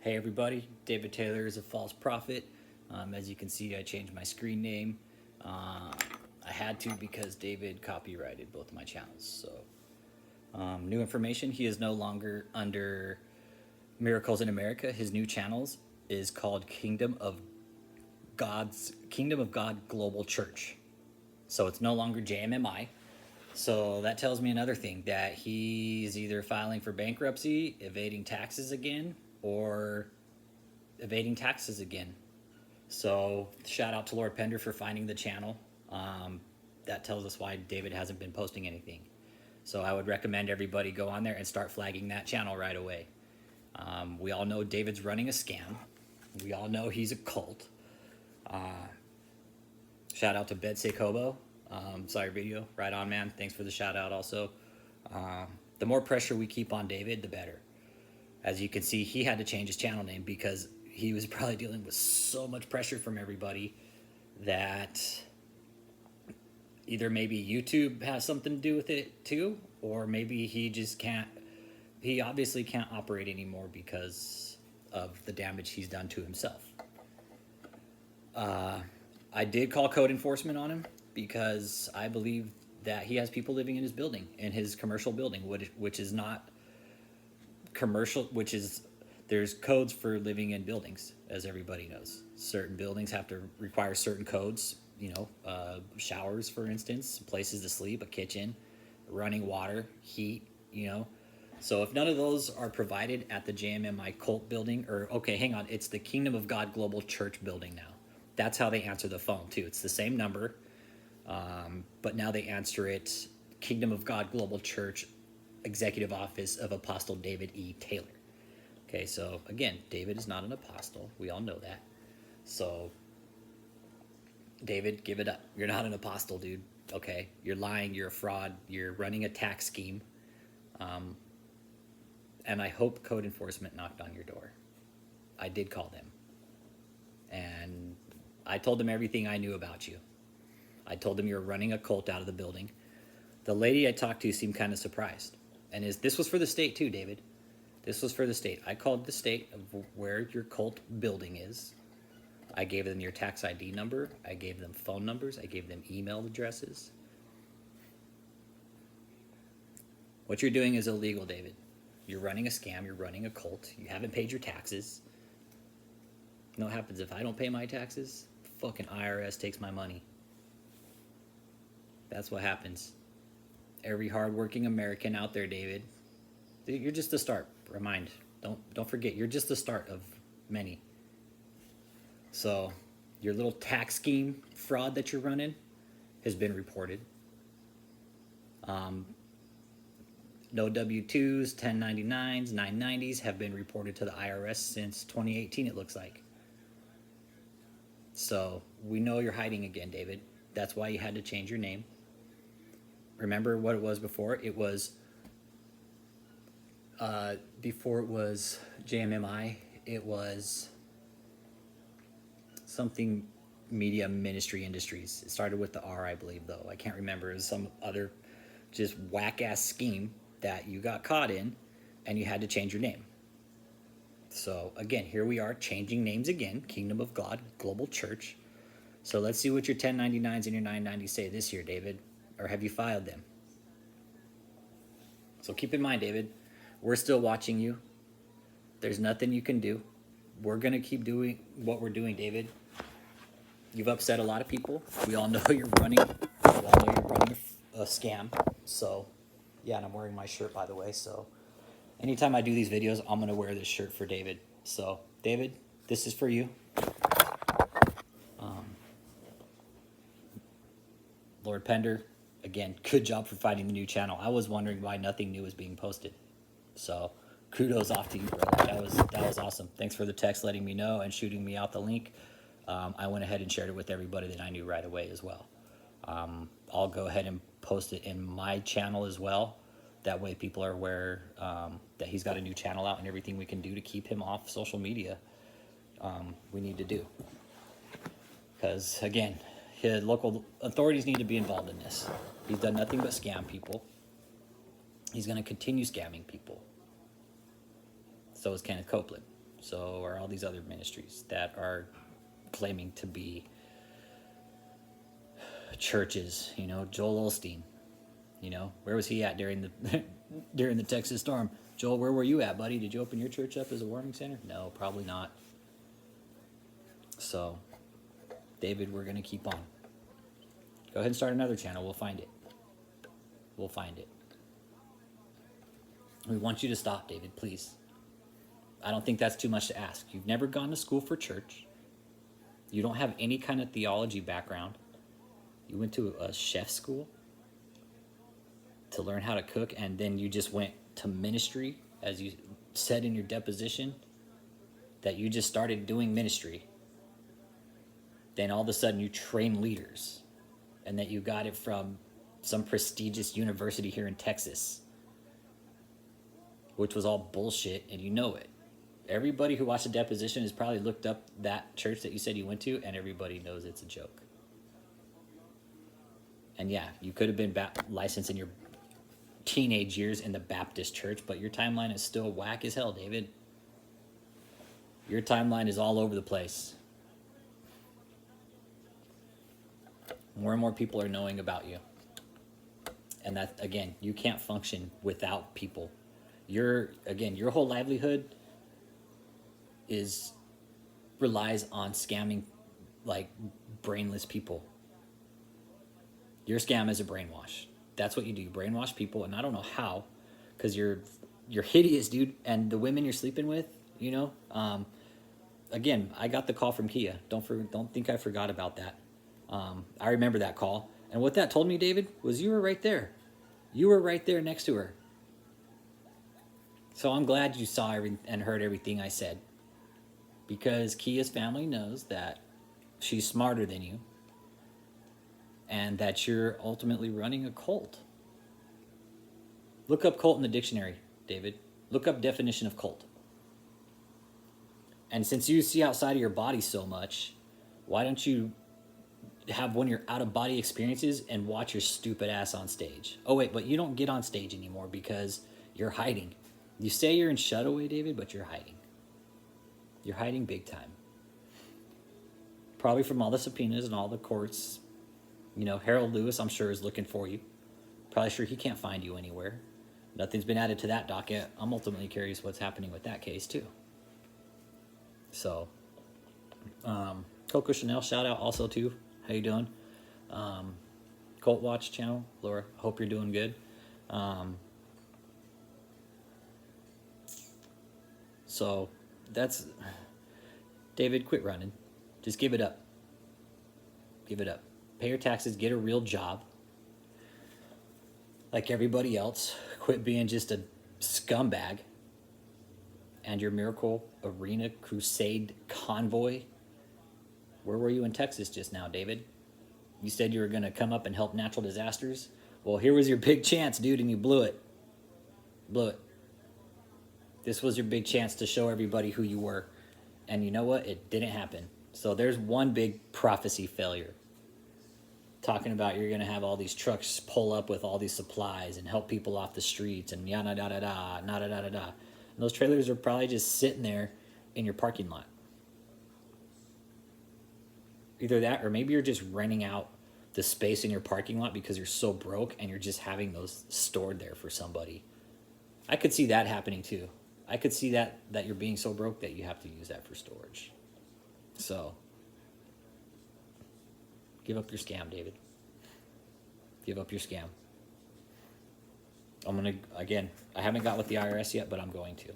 Hey everybody, David Taylor is a false prophet. As you can see, I changed my screen name. I had to because David copyrighted both of my channels. So, new information: he is no longer under Miracles in America. His new channels is called Kingdom of God Global Church. So it's no longer JMMI. So that tells me another thing, that he's either filing for bankruptcy, evading taxes again, or evading taxes again. So shout out to Lord Pender for finding the channel. That tells us why David hasn't been posting anything. So I would recommend everybody go on there and start flagging that channel right away. We all know David's running a scam. We all know he's a cult. Shout out to Bedsay Kobo. Saw your video. Right on, man. Thanks for the shout out also. The more pressure we keep on David, the better. As you can see, he had to change his channel name because he was probably dealing with so much pressure from everybody that either maybe YouTube has something to do with it too, or maybe he just can't. He obviously can't operate anymore because of the damage he's done to himself. I did call code enforcement on him because I believe that he has people living in his building, in his commercial building, which is not commercial, which is, there's codes for living in buildings, as everybody knows. Certain buildings have to require certain codes, showers, for instance, places to sleep, a kitchen, running water, heat, So if none of those are provided at the JMMI cult building, or, okay, hang on, it's the Kingdom of God Global Church building now. That's how they answer the phone, too. It's the same number, but now they answer it Kingdom of God Global Church, Executive Office of Apostle David E. Taylor. Okay, so again, David is not an apostle. We all know that. So, David, give it up. You're not an apostle, dude. Okay, you're lying. You're a fraud. You're running a tax scheme. And I hope code enforcement knocked on your door. I did call them. And I told them everything I knew about you. I told them you were running a cult out of the building. The lady I talked to seemed kind of surprised. And this was for the state too, David. This was for the state. I called the state of where your cult building is. I gave them your tax ID number. I gave them phone numbers. I gave them email addresses. What you're doing is illegal, David. You're running a scam. You're running a cult. You haven't paid your taxes. You know what happens if I don't pay my taxes? Fucking IRS takes my money. That's what happens. Every hardworking American out there, David, you're just the start. Don't forget, you're just the start of many. So your little tax scheme fraud that you're running has been reported. No W-2s, 1099s, 990s have been reported to the IRS since 2018, it looks like. So we know you're hiding again, David. That's why you had to change your name. Remember what it was before? It was, before it was JMMI, it was something Media Ministry Industries. It started with the R, I believe, though. I can't remember. It was some other just whack-ass scheme that you got caught in, and you had to change your name. So, again, here we are changing names again. Kingdom of God Global Church. So let's see what your 1099s and your 990s say this year, David. Or have you filed them? So keep in mind, David, we're still watching you. There's nothing you can do. We're going to keep doing what we're doing, David. You've upset a lot of people. We all know you're running. We all know you're running a scam. So, yeah, and I'm wearing my shirt, by the way. So anytime I do these videos, I'm going to wear this shirt for David. So, David, this is for you. Lord Pender, again, good job for finding the new channel. I was wondering why nothing new was being posted. So kudos off to you, brother. That was awesome. Thanks for the text letting me know and shooting me out the link. I went ahead and shared it with everybody that I knew right away as well. I'll go ahead and post it in my channel as well. That way people are aware that he's got a new channel out, and everything we can do to keep him off social media, we need to do. Because, again, his local authorities need to be involved in this. He's done nothing but scam people. He's going to continue scamming people. So is Kenneth Copeland. So are all these other ministries that are claiming to be churches. You know, Joel Osteen. You know, where was he at during the during the Texas storm? Joel, where were you at, buddy? Did you open your church up as a warming center? No, probably not. So, David, we're going to keep on. Go ahead and start another channel. We'll find it. We'll find it. We want you to stop, David, please. I don't think that's too much to ask. You've never gone to school for church. You don't have any kind of theology background. You went to a chef school to learn how to cook, and then you just went to ministry, as you said in your deposition, that you just started doing ministry. Then all of a sudden you train leaders, and that you got it from some prestigious university here in Texas, which was all bullshit, and you know it. Everybody who watched the deposition has probably looked up that church that you said you went to, and everybody knows it's a joke. And yeah, you could have been licensed in your teenage years in the Baptist church, but your timeline is still whack as hell, David. Your timeline is all over the place. More and more people are knowing about you. And that, again, you can't function without people. Your whole livelihood relies on scamming like brainless people. Your scam is a brainwash. That's what you do. You brainwash people, and I don't know how, because you're hideous, dude. And the women you're sleeping with, you know. Again, I got the call from Kia. Don't think I forgot about that. I remember that call, and what that told me, David, was you were right there. You were right there next to her. So I'm glad you saw and heard everything I said, because Kia's family knows that she's smarter than you, and that you're ultimately running a cult. Look up cult in the dictionary, David. Look up definition of cult. And since you see outside of your body so much, why don't you have one of your out-of-body experiences and watch your stupid ass on stage? Oh, wait, but you don't get on stage anymore because you're hiding. You say you're in shutaway, David, but you're hiding. You're hiding big time. Probably from all the subpoenas and all the courts. You know, Harold Lewis, I'm sure, is looking for you. Probably sure he can't find you anywhere. Nothing's been added to that docket. I'm ultimately curious what's happening with that case, too. So, Coco Chanel, shout out also, too. How you doing? Cult Watch channel, Laura, hope you're doing good. So, that's... David, quit running. Just give it up. Give it up. Pay your taxes, get a real job. Like everybody else. Quit being just a scumbag. And your Miracle Arena Crusade convoy. Where were you in Texas just now, David? You said you were going to come up and help natural disasters? Well, here was your big chance, dude, and you blew it. Blew it. This was your big chance to show everybody who you were. And you know what? It didn't happen. So there's one big prophecy failure. Talking about you're going to have all these trucks pull up with all these supplies and help people off the streets and yada da da da, nada da da da. And those trailers are probably just sitting there in your parking lot. Either that, or maybe you're just renting out the space in your parking lot because you're so broke and you're just having those stored there for somebody. I could see that happening too. I could see that you're being so broke that you have to use that for storage. So, give up your scam, David. Give up your scam. Again, I haven't got with the IRS yet, but I'm going to.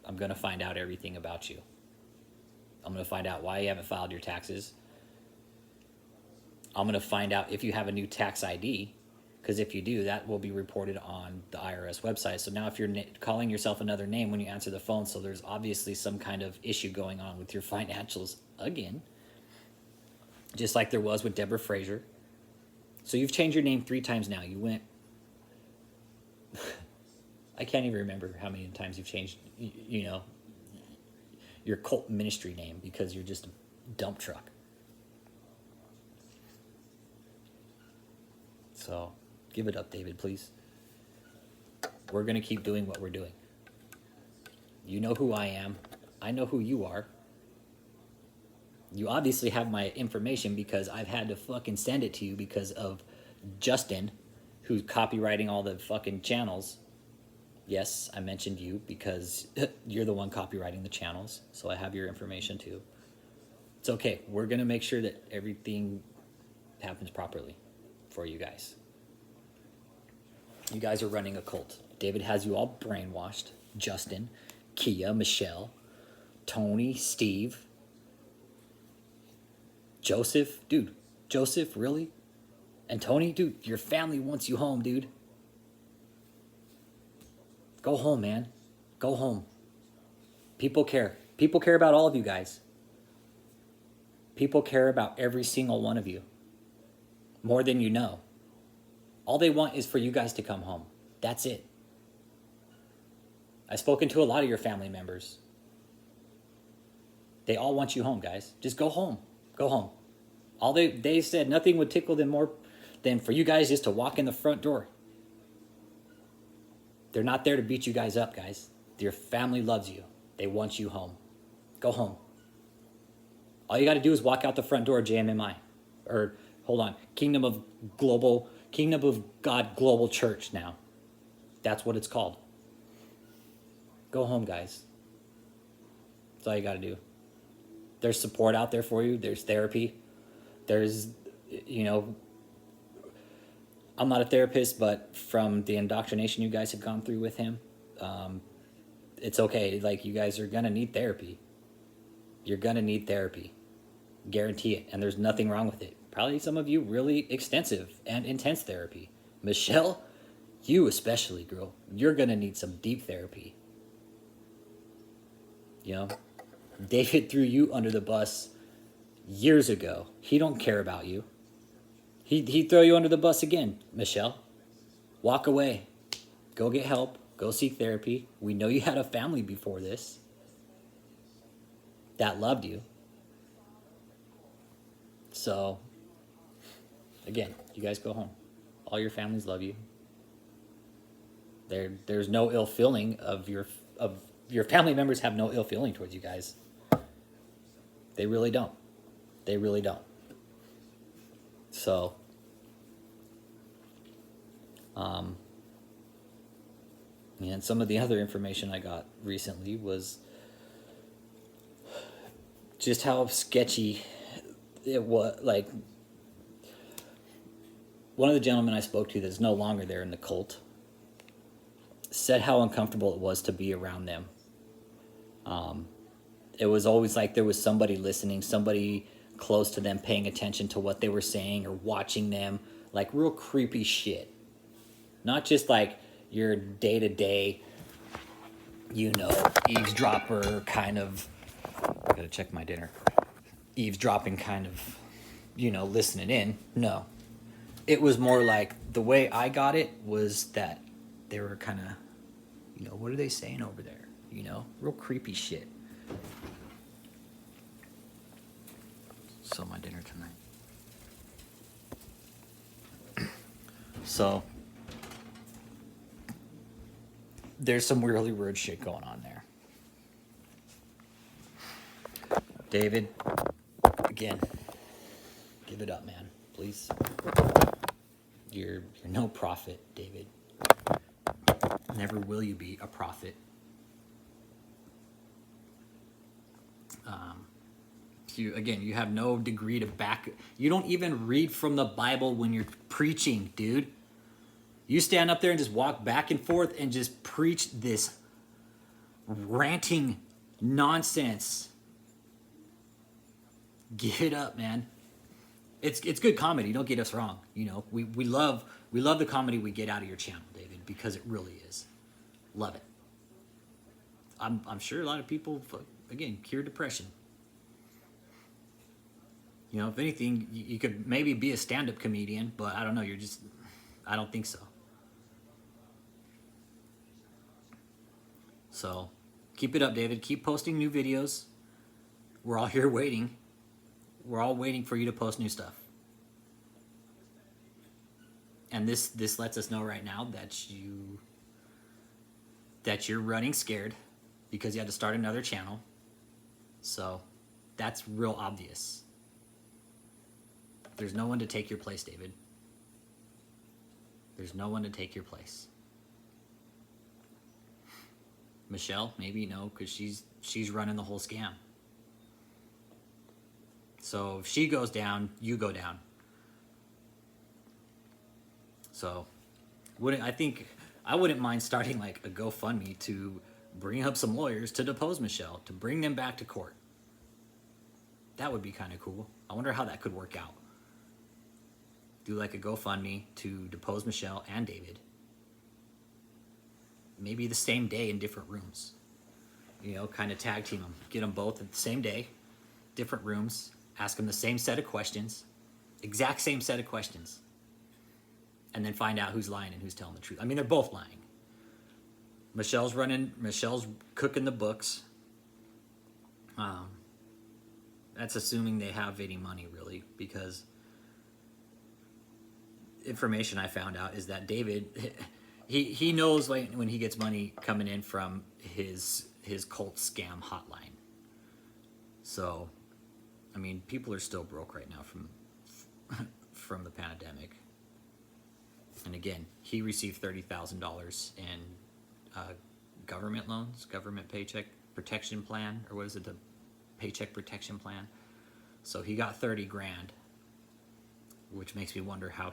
I'm going to find out everything about you. I'm going to find out why you haven't filed your taxes. I'm going to find out if you have a new tax ID, because if you do, that will be reported on the IRS website. So now if you're calling yourself another name when you answer the phone, so there's obviously some kind of issue going on with your financials again, just like there was with Deborah Fraser. So you've changed your name 3 times now. You went... I can't even remember how many times you've changed, you know, your cult ministry name because you're just a dump truck. So, give it up, David, please. We're going to keep doing what we're doing. You know who I am. I know who you are. You obviously have my information because I've had to fucking send it to you because of Justin, who's copywriting all the fucking channels. Yes, I mentioned you because you're the one copywriting the channels, so I have your information too. It's okay. We're going to make sure that everything happens properly for you guys. You guys are running a cult. David has you all brainwashed. Justin, Kia, Michelle, Tony, Steve, Joseph. Dude, Joseph, really? And Tony, dude, your family wants you home, dude. Go home, man. Go home. People care. People care about all of you guys. People care about every single one of you. More than you know. All they want is for you guys to come home. That's it. I've spoken to a lot of your family members. They all want you home, guys. Just go home. Go home. All they said, nothing would tickle them more than for you guys just to walk in the front door. They're not there to beat you guys up, guys. Your family loves you. They want you home. Go home. All you got to do is walk out the front door of JMMI. Or, hold on, Kingdom of God Global Church now. That's what it's called. Go home, guys. That's all you got to do. There's support out there for you. There's therapy. There's, I'm not a therapist, but from the indoctrination you guys have gone through with him, it's okay. Like, you guys are going to need therapy. You're going to need therapy. Guarantee it. And there's nothing wrong with it. Probably some of you really extensive and intense therapy. Michelle, you especially, girl, you're going to need some deep therapy. David threw you under the bus years ago. He don't care about you. He'd throw you under the bus again, Michelle. Walk away. Go get help. Go seek therapy. We know you had a family before this that loved you. So, again, you guys go home. All your families love you. There's no ill feeling of your family members have no ill feeling towards you guys. They really don't. They really don't. So, and some of the other information I got recently was just how sketchy it was. Like, one of the gentlemen I spoke to that's no longer there in the cult said how uncomfortable it was to be around them. It was always like there was somebody listening, somebody close to them paying attention to what they were saying or watching them, like real creepy shit. Not just like your day-to-day, eavesdropper kind of, gotta check my dinner, eavesdropping kind of, listening in. No. It was more like, the way I got it was that they were kind of, what are they saying over there? Real creepy shit. So my dinner tonight. So there's some really weird shit going on there. David, again, give it up, man, please. You're no prophet, David. Never will you be a prophet. You have no degree to back. You don't even read from the Bible when you're preaching, dude. You stand up there and just walk back and forth and just preach this ranting nonsense. Give it up, man. It's good comedy. Don't get us wrong. We love the comedy we get out of your channel, David, because it really is. Love it. I'm sure a lot of people, again, cure depression. If anything, you could maybe be a stand-up comedian, but I don't know. I don't think so. So, keep it up, David. Keep posting new videos. We're all here waiting. We're all waiting for you to post new stuff. And this lets us know right now that you're running scared because you had to start another channel. So that's real obvious. There's no one to take your place, David. There's no one to take your place. Michelle, maybe no, because she's running the whole scam. So if she goes down, you go down. So I wouldn't mind starting like a GoFundMe to bring up some lawyers to depose Michelle, to bring them back to court. That would be kind of cool. I wonder how that could work out. Do like a GoFundMe to depose Michelle and David. Maybe the same day in different rooms. You know, kind of tag team them. Get them both at the same day, different rooms. Ask them the same set of questions. Exact same set of questions. And then find out who's lying and who's telling the truth. I mean, they're both lying. Michelle's cooking the books. That's assuming they have any money, really, because information I found out is that David, he knows when he gets money coming in from his cult scam hotline. So, I mean, people are still broke right now from the pandemic. And again, he received $30,000 in government loans, government paycheck protection plan, or what is it, the paycheck protection plan? So he got 30 grand, which makes me wonder how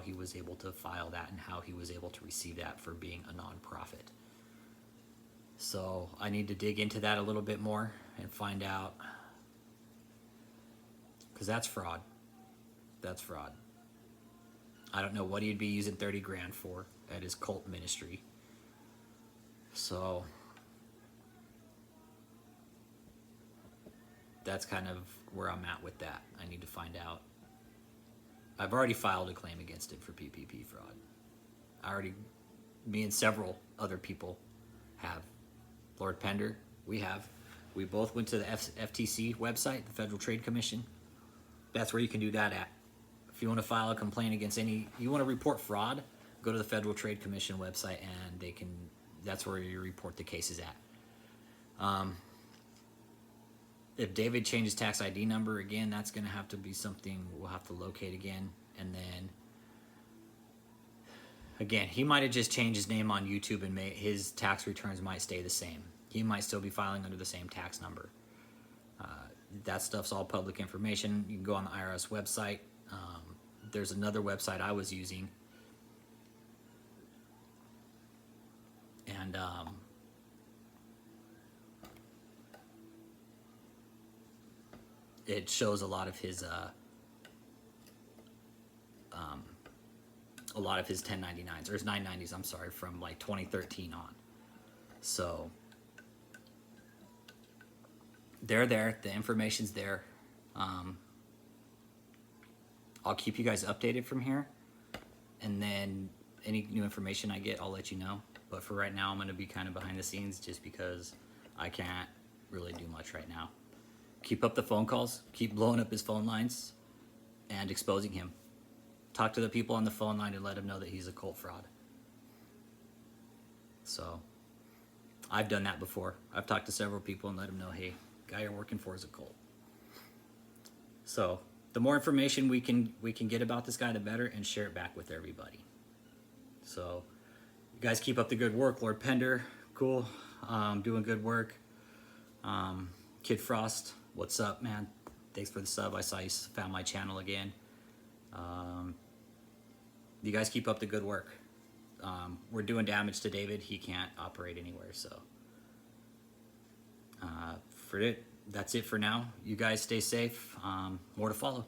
he was able to file that and how he was able to receive that for being a nonprofit. So I need to dig into that a little bit more and find out, because that's fraud. That's fraud. I don't know what he'd be using 30 grand for at his cult ministry. So that's kind of where I'm at with that. I need to find out. I've already filed a claim against him for PPP fraud. Me and several other people have. Lord Pender, we have. We both went to the FTC website, the Federal Trade Commission. That's where you can do that at. If you want to file a complaint against you want to report fraud, go to the Federal Trade Commission website and that's where you report the cases at. If David changes tax ID number again, that's going to have to be something we'll have to locate again. And then, again, he might have just changed his name on YouTube and his tax returns might stay the same. He might still be filing under the same tax number. That stuff's all public information. You can go on the IRS website. There's another website I was using. And it shows a lot of his 1099s or his 990s, I'm sorry, from like 2013 on. So they're there, the information's there. I'll keep you guys updated from here, and then any new information I get, I'll let you know. But for right now, I'm going to be kind of behind the scenes just because I can't really do much right now. Keep up the phone calls, keep blowing up his phone lines, and exposing him. Talk to the people on the phone line and let him know that he's a cult fraud. So, I've done that before. I've talked to several people and let them know, hey, guy you're working for is a cult. So, the more information we can get about this guy, the better, and share it back with everybody. So, you guys keep up the good work. Lord Pender, cool, doing good work. Kid Frost, what's up, man? Thanks for the sub. I saw you found my channel again. You guys keep up the good work. We're doing damage to David. He can't operate anywhere, so that's it for now. You guys stay safe. More to follow.